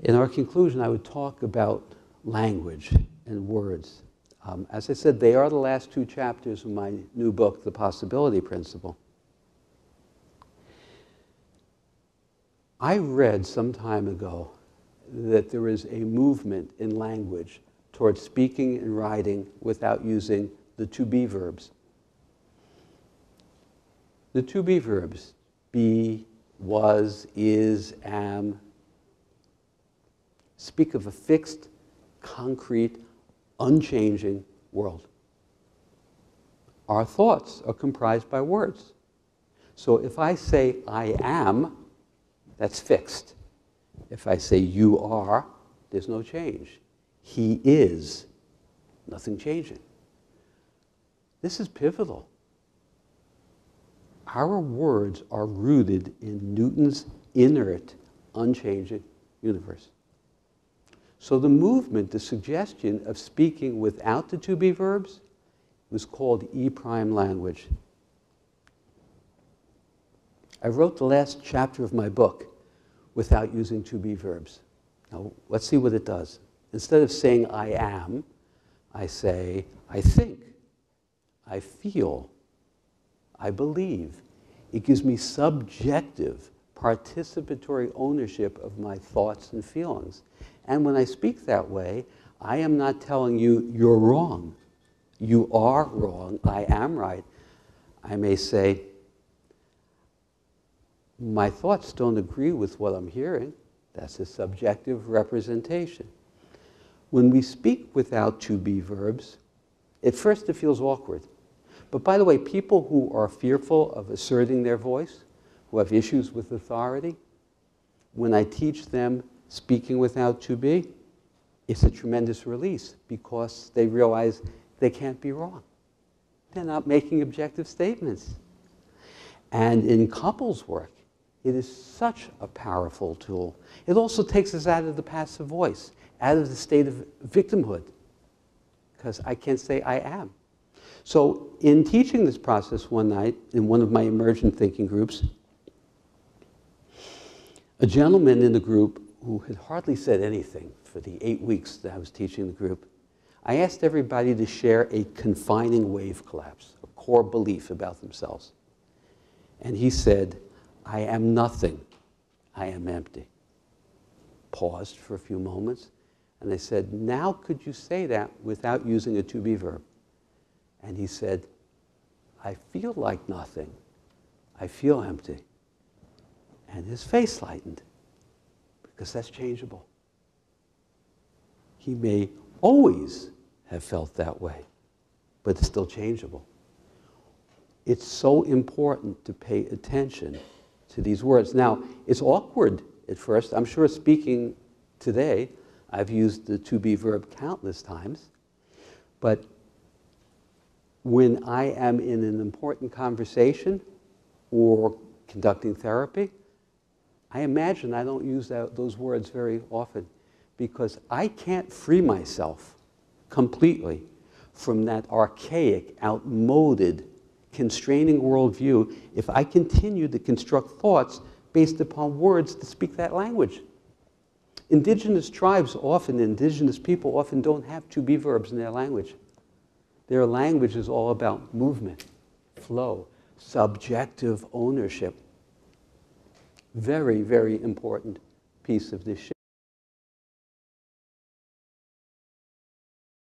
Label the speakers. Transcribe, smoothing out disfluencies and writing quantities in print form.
Speaker 1: In our conclusion, I would talk about language and words. As I said, they are the last two chapters of my new book, The Possibility Principle. I read some time ago that there is a movement in language towards speaking and writing without using the to-be verbs. The to-be verbs, be, was, is, am, speak of a fixed, concrete, unchanging world. Our thoughts are comprised by words. So if I say I am, that's fixed. If I say you are, there's no change. He is, nothing changing. This is pivotal. Our words are rooted in Newton's inert, unchanging universe. So the movement, the suggestion of speaking without the to-be verbs, was called E-prime language. I wrote the last chapter of my book without using to-be verbs. Now, let's see what it does. Instead of saying I am, I say I think, I feel, I believe. It gives me subjective, participatory ownership of my thoughts and feelings. And when I speak that way, I am not telling you you're wrong. You are wrong. I am right. I may say, my thoughts don't agree with what I'm hearing. That's a subjective representation. When we speak without to-be verbs, at first it feels awkward. But by the way, people who are fearful of asserting their voice, who have issues with authority, when I teach them speaking without to-be, it's a tremendous release because they realize they can't be wrong. They're not making objective statements. And in couples work, it is such a powerful tool. It also takes us out of the passive voice, out of the state of victimhood, because I can't say I am. So in teaching this process one night in one of my emergent thinking groups, a gentleman in the group who had hardly said anything for the 8 weeks that I was teaching the group, I asked everybody to share a confining wave collapse, a core belief about themselves. And he said, I am nothing, I am empty. Paused for a few moments, and I said, now could you say that without using a to-be verb? And he said, I feel like nothing, I feel empty. And his face lightened, because that's changeable. He may always have felt that way, but it's still changeable. It's so important to pay attention to these words. Now, it's awkward at first. I'm sure speaking today, I've used the to-be verb countless times, but when I am in an important conversation or conducting therapy, I imagine I don't use those words very often because I can't free myself completely from that archaic, outmoded, constraining worldview if I continue to construct thoughts based upon words that speak that language. Indigenous tribes often, indigenous people often don't have to-be verbs in their language. Their language is all about movement, flow, subjective ownership. Very, very important piece of this shift.